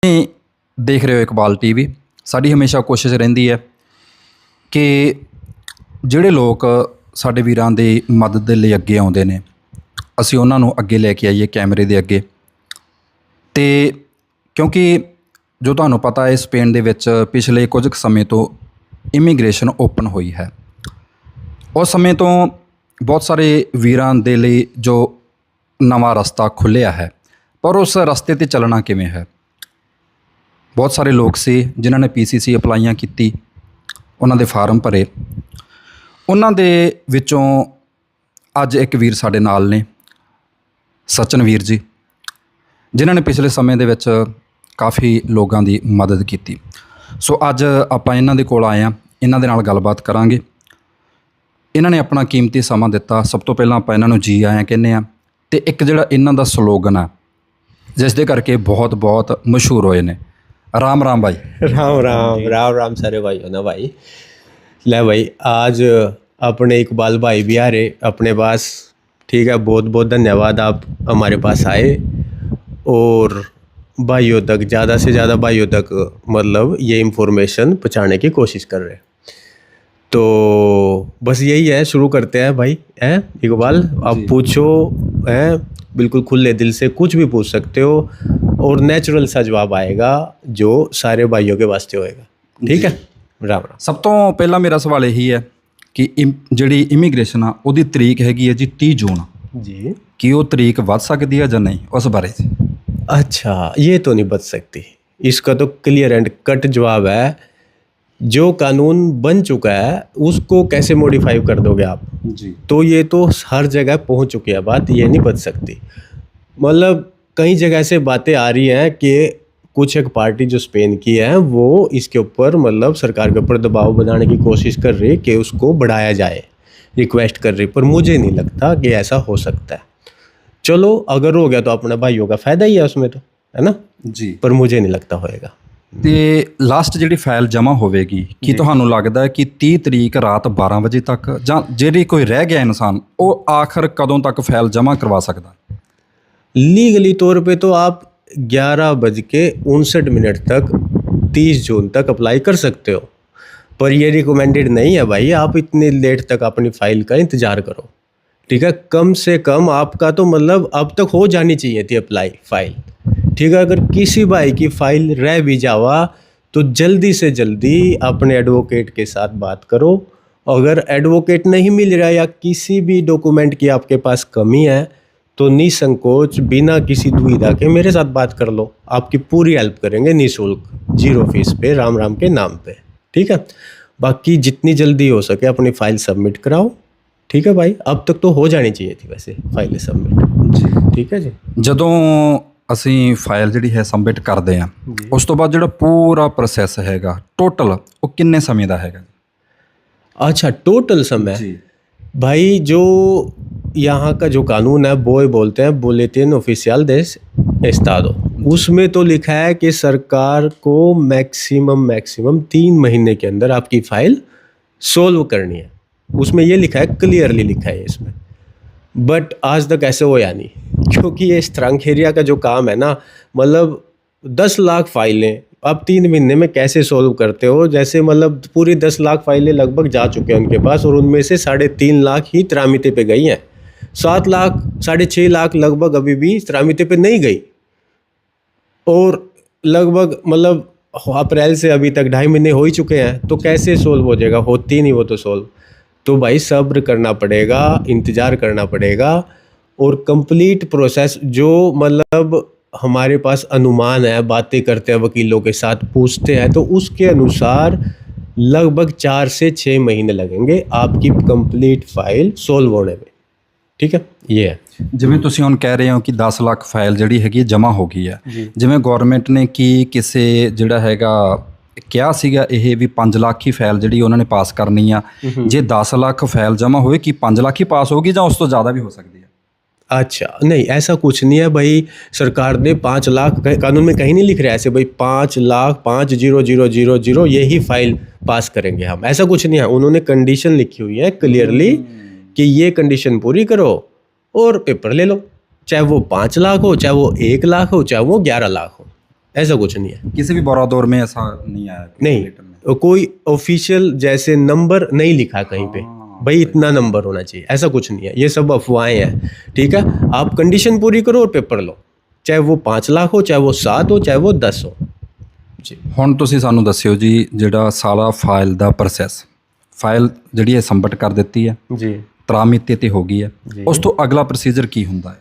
ਤੁਸੀਂ ਦੇਖ ਰਹੇ ਹੋ ਇਕਬਾਲ ਟੀਵੀ। ਸਾਡੀ ਹਮੇਸ਼ਾ ਕੋਸ਼ਿਸ਼ ਰਹਿੰਦੀ ਹੈ ਕਿ ਜਿਹੜੇ ਲੋਕ ਸਾਡੇ ਵੀਰਾਂ ਦੀ ਮਦਦ ਦੇ ਲਈ ਅੱਗੇ ਆਉਂਦੇ ਨੇ, ਅਸੀਂ ਉਹਨਾਂ ਨੂੰ ਅੱਗੇ ਲੈ ਕੇ ਆਈਏ ਕੈਮਰੇ ਦੇ ਅੱਗੇ। ਅਤੇ ਕਿਉਂਕਿ ਜੋ ਤੁਹਾਨੂੰ ਪਤਾ ਹੈ, ਸਪੇਨ ਦੇ ਵਿੱਚ ਪਿਛਲੇ ਕੁਝ ਕੁ ਸਮੇਂ ਤੋਂ ਇਮੀਗ੍ਰੇਸ਼ਨ ਓਪਨ ਹੋਈ ਹੈ। ਉਸ ਸਮੇਂ ਤੋਂ ਬਹੁਤ ਸਾਰੇ ਵੀਰਾਂ ਦੇ ਲਈ ਜੋ ਨਵਾਂ ਰਸਤਾ ਖੁੱਲ੍ਹਿਆ ਹੈ, ਪਰ ਉਸ ਰਸਤੇ 'ਤੇ ਚੱਲਣਾ ਕਿਵੇਂ ਹੈ। ਬਹੁਤ ਸਾਰੇ ਲੋਕ ਸੀ ਜਿਨ੍ਹਾਂ ਨੇ PCC ਅਪਲਾਈਆਂ ਕੀਤੀ, ਉਹਨਾਂ ਦੇ ਫਾਰਮ ਭਰੇ। ਉਹਨਾਂ ਦੇ ਵਿੱਚੋਂ ਅੱਜ ਇੱਕ ਵੀਰ ਸਾਡੇ ਨਾਲ ਨੇ, ਸਚਨ ਵੀਰ ਜੀ, ਜਿਨ੍ਹਾਂ ਨੇ ਪਿਛਲੇ ਸਮੇਂ ਦੇ ਵਿੱਚ ਕਾਫੀ ਲੋਕਾਂ ਦੀ ਮਦਦ ਕੀਤੀ। ਸੋ ਅੱਜ ਆਪਾਂ ਇਹਨਾਂ ਦੇ ਕੋਲ ਆਏ ਹਾਂ, ਇਹਨਾਂ ਦੇ ਨਾਲ ਗੱਲਬਾਤ ਕਰਾਂਗੇ। ਇਹਨਾਂ ਨੇ ਆਪਣਾ ਕੀਮਤੀ ਸਮਾਂ ਦਿੱਤਾ। ਸਭ ਤੋਂ ਪਹਿਲਾਂ ਆਪਾਂ ਇਹਨਾਂ ਨੂੰ ਜੀ ਆਇਆਂ ਕਹਿੰਦੇ ਹਾਂ। ਅਤੇ ਇੱਕ ਜਿਹੜਾ ਇਹਨਾਂ ਦਾ ਸਲੋਗਨ ਆ, ਜਿਸ ਦੇ ਕਰਕੇ ਬਹੁਤ ਬਹੁਤ ਮਸ਼ਹੂਰ ਹੋਏ ਨੇ, राम राम भाई। राम राम राम राम सारे भाई हो ना भाई। ले भाई, आज अपने इकबाल भाई भी आ रहे अपने पास, ठीक है। बहुत बहुत धन्यवाद, आप हमारे पास आए और भाइयों तक, ज़्यादा से ज़्यादा भाइयों तक मतलब ये इन्फॉर्मेशन पहुँचाने की कोशिश कर रहे। तो बस यही है, शुरू करते हैं भाई। हैं इकबाल, आप पूछो, हैं बिल्कुल खुले दिल से कुछ भी पूछ सकते हो और नेचुरल सा जवाब आएगा जो सारे भाइयों के वास्ते होएगा, ठीक है। राम राम। ਸਭ ਤੋਂ ਪਹਿਲਾਂ ਮੇਰਾ ਸਵਾਲ ਇਹੀ ਹੈ ਕਿ ਜਿਹੜੀ ਇਮੀਗ੍ਰੇਸ਼ਨ ਆ ਉਹਦੀ ਤਰੀਕ ਹੈਗੀ ਹੈ ਜੀ 30 ਜੂਨ जी। ਕੀ ਉਹ ਤਰੀਕ ਵੱਧ ਸਕਦੀ ਹੈ ਜਾਂ ਨਹੀਂ, ਉਸ ਬਾਰੇ ਜੀ। अच्छा, ये तो नहीं बच सकती। इसका तो क्लियर एंड कट जवाब है, जो कानून बन चुका है उसको कैसे मॉडिफाई कर दोगे आप जी। तो ये तो हर जगह पहुंच चुकी है बात, ये नहीं बच सकती। मतलब कई जगह से बातें आ रही हैं कि कुछ एक पार्टी जो स्पेन की है वो इसके ऊपर मतलब सरकार के ऊपर दबाव बनाने की कोशिश कर रही है कि उसको बढ़ाया जाए, रिक्वेस्ट कर रही। पर मुझे नहीं लगता कि ऐसा हो सकता है। चलो अगर हो गया तो अपने भाइयों का फ़ायदा ही है उसमें, तो है ना जी। पर मुझे नहीं लगता होएगा। ਅਤੇ ਲਾਸਟ ਜਿਹੜੀ ਫਾਈਲ ਜਮ੍ਹਾਂ ਹੋਵੇਗੀ, ਕੀ ਤੁਹਾਨੂੰ ਲੱਗਦਾ ਹੈ ਕਿ 30 ਤਰੀਕ ਰਾਤ 12 ਵਜੇ ਤੱਕ, ਜਾਂ ਜਿਹੜੀ ਕੋਈ ਰਹਿ ਗਿਆ ਇਨਸਾਨ ਉਹ ਆਖਰ ਕਦੋਂ ਤੱਕ ਫਾਈਲ ਜਮ੍ਹਾਂ ਕਰਵਾ ਸਕਦਾ? लीगली तौर पे तो आप 11:59 तक 30 जून तक अप्लाई कर सकते हो, पर ये रिकमेंडेड नहीं है भाई आप इतने लेट तक अपनी फ़ाइल का इंतज़ार करो, ठीक है। कम से कम आपका तो मतलब अब तक हो जानी चाहिए थी अप्लाई फ़ाइल, ठीक है। अगर किसी भाई की फ़ाइल रह भी जावा तो जल्दी से जल्दी अपने एडवोकेट के साथ बात करो। अगर एडवोकेट नहीं मिल रहा या किसी भी डॉक्यूमेंट की आपके पास कमी है तो निसंकोच बिना किसी दुविधा के मेरे साथ बात कर लो, आपकी पूरी हेल्प करेंगे निःशुल्क, 0 फीस पे, राम राम के नाम पे, ठीक है। बाकी जितनी जल्दी हो सके अपनी फ़ाइल सबमिट कराओ, ठीक है भाई। अब तक तो हो जानी चाहिए थी वैसे फाइलें सबमिट जी, ठीक है जी। ਜਦੋਂ ਅਸੀਂ ਫਾਈਲ ਜਿਹੜੀ ਹੈ ਸਬਮਿਟ ਕਰਦੇ ਹਾਂ, ਉਸ ਤੋਂ ਬਾਅਦ ਜਿਹੜਾ ਪੂਰਾ ਪ੍ਰੋਸੈਸ ਹੈਗਾ ਟੋਟਲ ਉਹ ਕਿੰਨੇ ਸਮੇਂ ਦਾ ਹੈਗਾ? अच्छा, टोटल समय जी। भाई जो यहाँ का जो कानून है वो बोलते हैं बुलेटिन ऑफिशियल देश एस्तादो, उसमें तो लिखा है कि सरकार को मैक्सिमम 3 महीने के अंदर आपकी फ़ाइल सोल्व करनी है। उसमें ये लिखा है, क्लियरली लिखा है इसमें। बट आज तक ऐसे होया नहीं, क्योंकि ये स्ट्रंग एरिया का जो काम है ना, मतलब 10 लाख फाइलें आप 3 महीने में कैसे सोल्व करते हो? जैसे मतलब पूरी 10 लाख फाइलें लगभग जा चुके हैं उनके पास और उनमें से 3.5 लाख ही त्रामिते पे गई हैं। 7 लाख 6.5 लाख लगभग अभी भी त्रामिते पे नहीं गई, और लगभग मतलब अप्रैल से अभी तक 2.5 महीने हो ही चुके हैं। तो कैसे सोल्व हो जाएगा? होती नहीं वो तो सोल्व। तो भाई सब्र करना पड़ेगा, इंतज़ार करना पड़ेगा, और कंप्लीट प्रोसेस जो मतलब हमारे पास अनुमान है, बातें करते हैं वकीलों के साथ, पूछते हैं, तो उसके अनुसार लगभग 4 से 6 महीने लगेंगे आपकी कंप्लीट फाइल सोल्व होने में, ठीक है। ये है ਜਿਵੇਂ ਤੁਸੀਂ ਹੁਣ ਕਹਿ ਰਹੇ ਹੋ ਕਿ 10 ਲੱਖ ਫਾਈਲ ਜਿਹੜੀ ਹੈਗੀ ਜਮ੍ਹਾਂ ਹੋ ਗਈ ਹੈ, ਜਿਵੇਂ ਗੌਰਮੈਂਟ ਨੇ ਕੀ ਕਿਸੇ ਜਿਹੜਾ ਹੈਗਾ ਕਿਹਾ ਸੀਗਾ ਇਹ ਵੀ 5 ਲੱਖ ਹੀ ਫਾਈਲ ਜਿਹੜੀ ਉਹਨਾਂ ਨੇ ਪਾਸ ਕਰਨੀ ਆ, ਜੇ 10 ਲੱਖ ਫਾਈਲ ਜਮ੍ਹਾਂ ਹੋਏ ਕੀ 5 ਲੱਖ ਹੀ ਪਾਸ ਹੋਗੀ ਜਾਂ ਉਸ ਤੋਂ ਜ਼ਿਆਦਾ ਵੀ ਹੋ ਸਕਦੀ ਹੈ? अच्छा, नहीं ऐसा कुछ नहीं है भाई। सरकार ने 5 लाख, कानून में कहीं नहीं लिख रहा है ऐसे भाई 5 लाख 5,0,0,0,0 यही फाइल पास करेंगे हम, ऐसा कुछ नहीं है। उन्होंने कंडीशन लिखी हुई है क्लियरली कि ये कंडीशन पूरी करो और पेपर ले लो, चाहे वो 5 लाख हो, चाहे वो 1 लाख हो, चाहे वो 11 लाख हो, ऐसा कुछ नहीं है। किसी भी बड़ा दौर में ऐसा नहीं आया कि नहीं, लेटर में। कोई ऑफिशियल जैसे नंबर नहीं लिखा कहीं पे भाई इतना नंबर होना चाहिए, ऐसा कुछ नहीं है। ये सब अफवाहें हैं, ठीक है। आप कंडीशन पूरी करो और पेपर लो, चाहे वो 5 लाख हो, चाहे वो 7 हो, चाहे वो 10 हो जी। ਹੁਣ ਤੁਸੀਂ ਸਾਨੂੰ ਦੱਸਿਓ ਜੀ, ਜਿਹੜਾ ਸਾਰਾ ਫਾਈਲ ਦਾ ਪ੍ਰੋਸੈਸ, ਫਾਈਲ ਜਿਹੜੀ ਹੈ ਸਬਮਿਟ ਕਰ ਦਿੱਤੀ ਹੈ जी ਤਰਾਮਿਤੀ ਤੇ ਹੋ ਗਈ ਹੈ, जी। ਉਸ ਤੋਂ ਅਗਲਾ ਪ੍ਰੋਸੀਜਰ ਕੀ ਹੁੰਦਾ ਹੈ?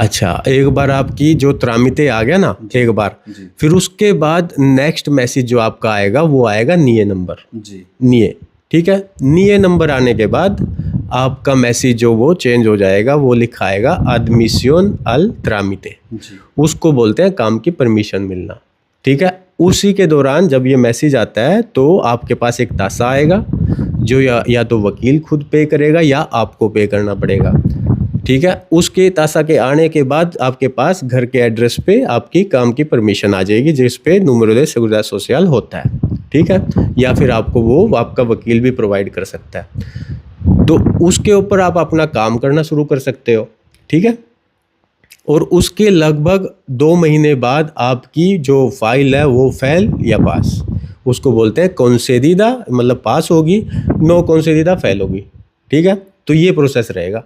अच्छा, एक बार आपकी जो त्रामिते आ गया ना एक बार, जी। फिर उसके बाद नेक्स्ट मैसेज जो आपका आएगा वो आएगा निये नंबर, जी निये, ठीक है। निये नंबर आने के बाद आपका मैसेज जो वो चेंज हो जाएगा, वो लिखा आएगा admisión al trámite, जी उसको बोलते हैं काम की परमिशन मिलना, ठीक है। उसी के दौरान जब ये मैसेज आता है तो आपके पास एक तासा आएगा जो या तो वकील खुद पे करेगा या आपको पे करना पड़ेगा, ठीक है। उसके तासा के आने के बाद आपके पास घर के एड्रेस पे आपकी काम की परमिशन आ जाएगी, जिस पे número de seguridad social होता है, ठीक है। या फिर आपको वो आपका वकील भी प्रोवाइड कर सकता है, तो उसके ऊपर आप अपना काम करना शुरू कर सकते हो, ठीक है। और उसके लगभग 2 महीने बाद आपकी जो फाइल है वो फेल या पास, उसको बोलते हैं concedida, मतलब पास होगी, नो concedida फेल होगी, ठीक है। तो ये प्रोसेस रहेगा,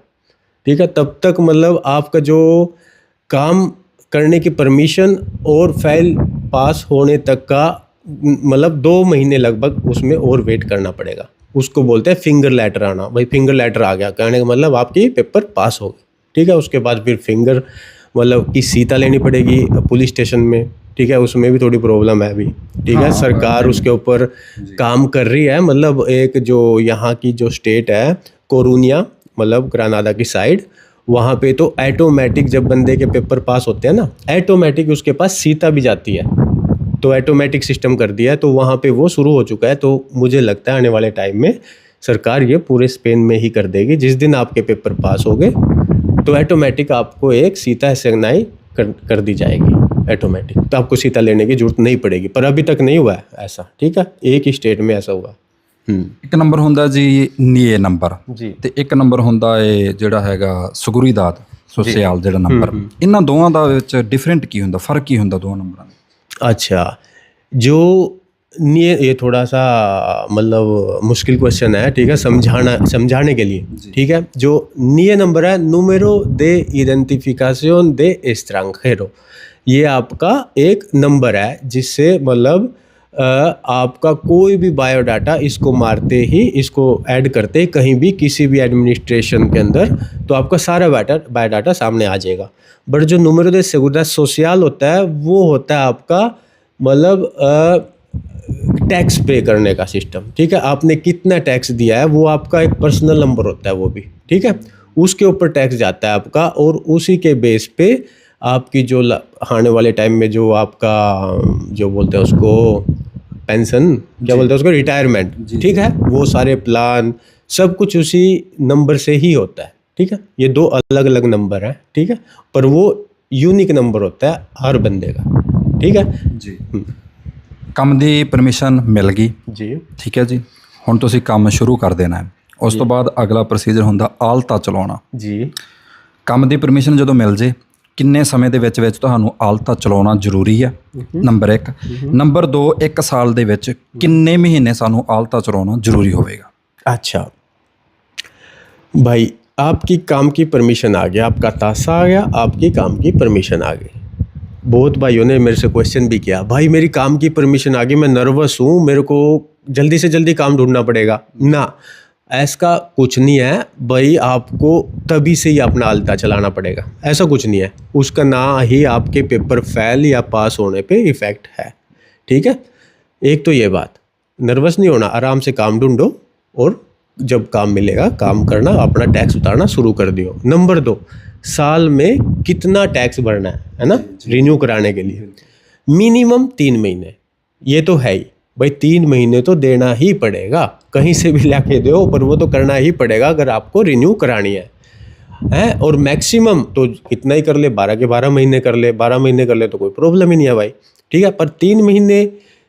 ठीक है। तब तक मतलब आपका जो काम करने की परमिशन और फाइल पास होने तक का मतलब 2 महीने लगभग उसमें और वेट करना पड़ेगा। उसको बोलते हैं फिंगर लेटर आना, भाई फिंगर लेटर आ गया, कहने का मतलब आपकी पेपर पास हो गए, ठीक है। उसके बाद फिर फिंगर मतलब की सीता लेनी पड़ेगी पुलिस स्टेशन में, ठीक है। उसमें भी थोड़ी प्रॉब्लम है अभी, ठीक है। सरकार उसके ऊपर काम कर रही है, मतलब एक जो यहाँ की जो स्टेट है कोरूनिया, मतलब ग्रानादा की साइड, वहाँ पे तो ऑटोमेटिक जब बंदे के पेपर पास होते हैं ना, ऑटोमेटिक उसके पास सीता भी जाती है, तो ऑटोमेटिक सिस्टम कर दिया है, तो वहाँ पे वो शुरू हो चुका है। तो मुझे लगता है आने वाले टाइम में सरकार ये पूरे स्पेन में ही कर देगी। जिस दिन आपके पेपर पास हो गए तो ऑटोमेटिक आपको एक सीता एसाइनाई कर दी जाएगी ऑटोमेटिक, तो आपको सीता लेने की जरूरत नहीं पड़ेगी। पर अभी तक नहीं हुआ है ऐसा, ठीक है। एक ही स्टेट में ऐसा हुआ। ਇੱਕ ਨੰਬਰ ਹੁੰਦਾ ਜੀ ਨੀਏ ਨੰਬਰ, ਜੀ। ਤੇ ਇੱਕ ਨੰਬਰ ਹੁੰਦਾ ਏ ਜਿਹੜਾ ਹੈਗਾ ਸੁਗਰੀਦਾਦ ਸੋਸਿਆਲ ਜਿਹੜਾ ਨੰਬਰ। ਇਹਨਾਂ ਦੋਵਾਂ ਦਾ ਵਿੱਚ ਡਿਫਰੈਂਟ ਕੀ ਹੁੰਦਾ, ਫਰਕ ਕੀ ਹੁੰਦਾ ਦੋਵਾਂ ਨੰਬਰਾਂ ਦਾ? अच्छा, जो ये थोड़ा सा मतलब मुश्किल क्वेश्चन है, ठीक है, समझाने के लिए, ठीक है। जो निये नंबर है número de identificación de extranjero, ये आपका एक नंबर है जिससे मतलब आपका कोई भी बायोडाटा इसको मारते ही, इसको ऐड करते ही कहीं भी किसी भी एडमिनिस्ट्रेशन के अंदर, तो आपका सारा बायोडाटा सामने आ जाएगा। बट जो número de seguridad social होता है वो होता है आपका मतलब टैक्स पे करने का सिस्टम, ठीक है। आपने कितना टैक्स दिया है वो आपका एक पर्सनल नंबर होता है वो भी, ठीक है। उसके ऊपर टैक्स जाता है आपका, और उसी के बेस पे आपकी जो आने वाले टाइम में जो आपका जो बोलते हैं उसको पेंशन, क्या बोलते हैं उसको, रिटायरमेंट, ठीक है, वो सारे प्लान सब कुछ उसी नंबर से ही होता है, ठीक है। ये 2 अलग अलग नंबर हैं, ठीक है, पर वो यूनिक नंबर होता है हर बंदे का, ठीक है ਜੀ। ਕੰਮ ਦੀ ਪਰਮਿਸ਼ਨ ਮਿਲ ਗਈ जी ਠੀਕ ਹੈ ਜੀ, ਹੁਣ ਤੁਸੀਂ ਕੰਮ ਸ਼ੁਰੂ ਕਰ ਦੇਣਾ ਹੈ। ਉਸ ਤੋਂ ਬਾਅਦ ਅਗਲਾ ਪ੍ਰੋਸੀਜਰ ਹੁੰਦਾ ਆਲਤਾ ਚਲਾਉਣਾ। जी। ਕੰਮ ਦੀ ਪਰਮਿਸ਼ਨ ਜਦੋਂ ਮਿਲ ਜੇ, ਕਿੰਨੇ ਸਮੇਂ ਦੇ ਵਿੱਚ ਤੁਹਾਨੂੰ ਆਲਤਾ ਚਲਾਉਣਾ ਜ਼ਰੂਰੀ ਹੈ, ਨੰਬਰ 1। ਨੰਬਰ 2, 1 ਸਾਲ ਦੇ ਵਿੱਚ ਕਿੰਨੇ ਮਹੀਨੇ ਸਾਨੂੰ ਆਲਤਾ ਚਲਾਉਣਾ ਜ਼ਰੂਰੀ ਹੋਵੇਗਾ? अच्छा भाई, आपकी काम की परमिशन आ गया, आपका तासा आ गया, आपकी काम की परमिशन आ गई। बहुत भाइयों ने मेरे से क्वेश्चन भी किया, भाई मेरी काम की परमिशन आ गई, मैं नर्वस हूँ, मेरे को जल्दी से जल्दी काम ढूंढना पड़ेगा ना। ऐसा कुछ नहीं है भाई, आपको तभी से ही अपना आलता चलाना पड़ेगा, ऐसा कुछ नहीं है। उसका ना ही आपके पेपर फेल या पास होने पे इफ़ेक्ट है, ठीक है। एक तो ये बात, नर्वस नहीं होना, आराम से काम ढूंढो और जब काम मिलेगा काम करना, अपना टैक्स उतारना शुरू कर दियो। नंबर 2, साल में कितना टैक्स भरना है ना, रिन्यू कराने के लिए मिनिमम 3 महीने, ये तो है ही भाई, 3 महीने तो देना ही पड़ेगा, कहीं से भी लाके दो, पर वो तो करना ही पड़ेगा अगर आपको रिन्यू करानी है। और मैक्सिमम तो कितना ही कर ले, 12 के 12 महीने कर ले, 12 महीने कर ले तो कोई प्रॉब्लम ही नहीं है भाई, ठीक है। पर 3 महीने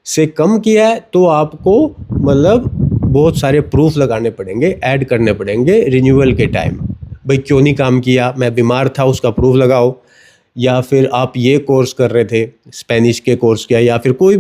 से कम किया है तो आपको मतलब बहुत सारे प्रूफ लगाने पड़ेंगे, ऐड करने पड़ेंगे रिन्यूअल के टाइम। भाई क्यों नहीं काम किया, मैं बीमार था, उसका प्रूफ लगाओ, या फिर आप ये कोर्स कर रहे थे, स्पेनिश के कोर्स किया, या फिर कोई